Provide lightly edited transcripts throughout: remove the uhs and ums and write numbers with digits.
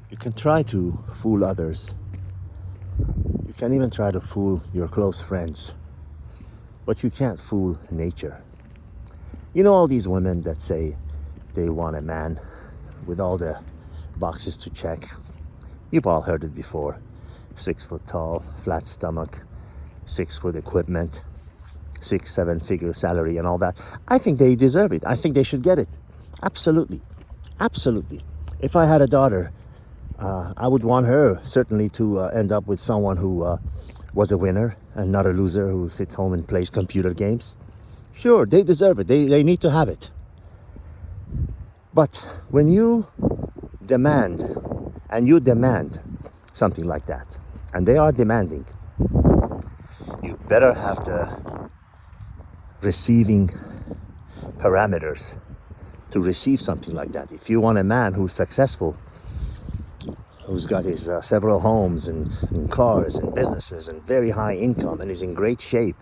You can try to fool others. You can even try to fool your close friends. But you can't fool nature. You know all these women that say they want a man with all the boxes to check. You've all heard it before. 6 foot tall, flat stomach, 6 foot equipment, 6, 7 figure salary and all that. I think they deserve it. I think they should get it. Absolutely. Absolutely. If I had a daughter, I would want her certainly to end up with someone who was a winner and not a loser who sits home and plays computer games. Sure, they deserve it. They need to have it. But when you demand, and you demand something like that, and they are demanding, you better have the receiving parameters to receive something like that. If you want a man who's successful, who's got his several homes and cars and businesses and very high income and is in great shape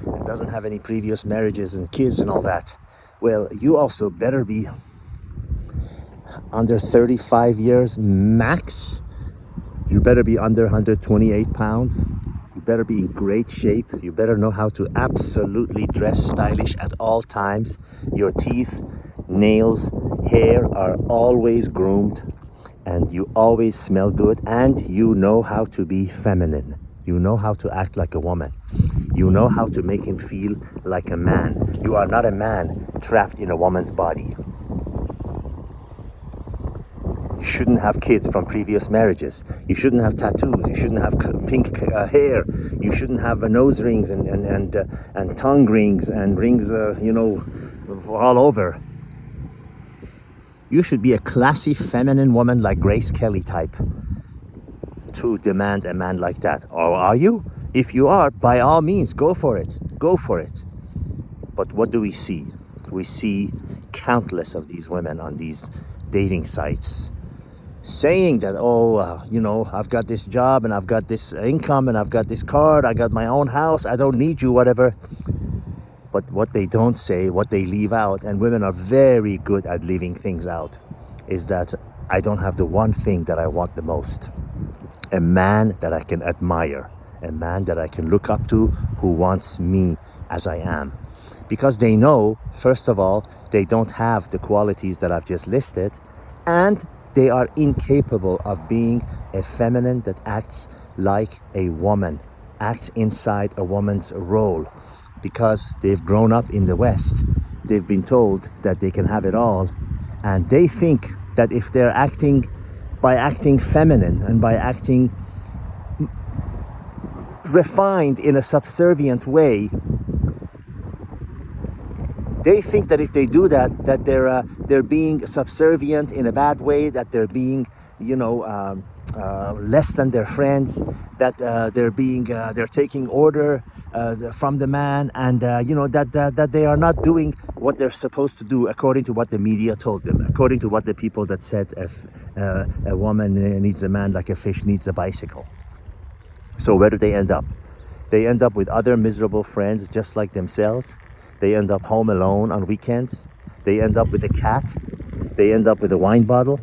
and doesn't have any previous marriages and kids and all that, well, you also better be under 35 years max. You better be under 128 pounds. You better be in great shape. You better know how to absolutely dress stylish at all times. Your teeth, nails, hair are always groomed, and you always smell good, and you know how to be feminine. You know how to act like a woman. You know how to make him feel like a man. You are not a man trapped in a woman's body. You shouldn't have kids from previous marriages. You shouldn't have tattoos. You shouldn't have pink hair. You shouldn't have nose rings and tongue rings and rings, all over. You should be a classy, feminine woman like Grace Kelly type to demand a man like that. Or are you? If you are, by all means, go for it. Go for it. But what do we see? We see countless of these women on these dating sites saying that, I've got this job and I've got this income and I've got this car, I got my own house, I don't need you, whatever. But what they don't say, what they leave out, and women are very good at leaving things out, is that I don't have the one thing that I want the most. A man that I can admire, a man that I can look up to, who wants me as I am. Because they know, first of all, they don't have the qualities that I've just listed, and they are incapable of being a feminine that acts like a woman, acts inside a woman's role. Because they've grown up in the West, they've been told that they can have it all, and they think that if they're acting feminine and by acting refined in a subservient way, they think that if they do that, that they're being subservient in a bad way, that they're being, less than their friends, that they're taking order from the man, and that they are not doing what they're supposed to do according to what the media told them, according to what the people that said a woman needs a man like a fish needs a bicycle. So where do they end up? They end up with other miserable friends just like themselves. They end up home alone on weekends. They end up with a cat. They end up with a wine bottle,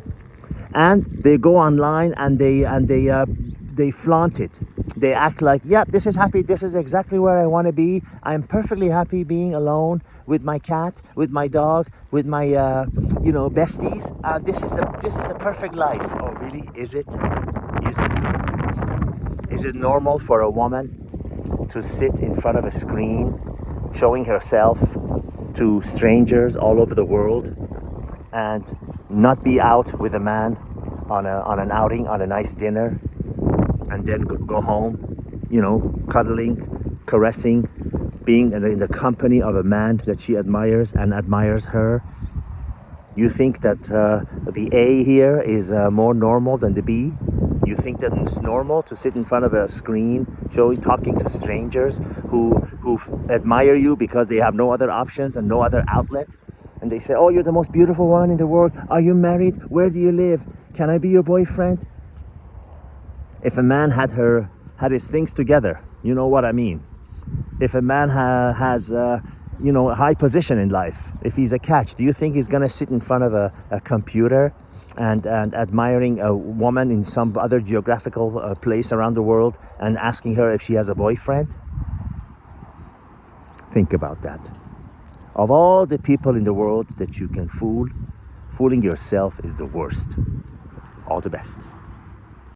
and they go online and they flaunt it. They act like, yeah, this is happy. This is exactly where I want to be. I'm perfectly happy being alone with my cat, with my dog, with my besties. This is the perfect life. Oh, really? Is it? Is it? Is it normal for a woman to sit in front of a screen showing herself to strangers all over the world and not be out with a man on an outing, on a nice dinner, and then go home, cuddling, caressing, being in the company of a man that she admires and admires her? You think that the A here is more normal than the B? You think that it's normal to sit in front of a screen, talking to strangers who admire you because they have no other options and no other outlet? And they say, oh, you're the most beautiful woman in the world. Are you married? Where do you live? Can I be your boyfriend? If a man had his things together, you know what I mean. If a man has a high position in life, if he's a catch, do you think he's gonna sit in front of a computer and admiring a woman in some other geographical place around the world and asking her if she has a boyfriend? Think about that. Of all the people in the world that you can fool, fooling yourself is the worst. All the best.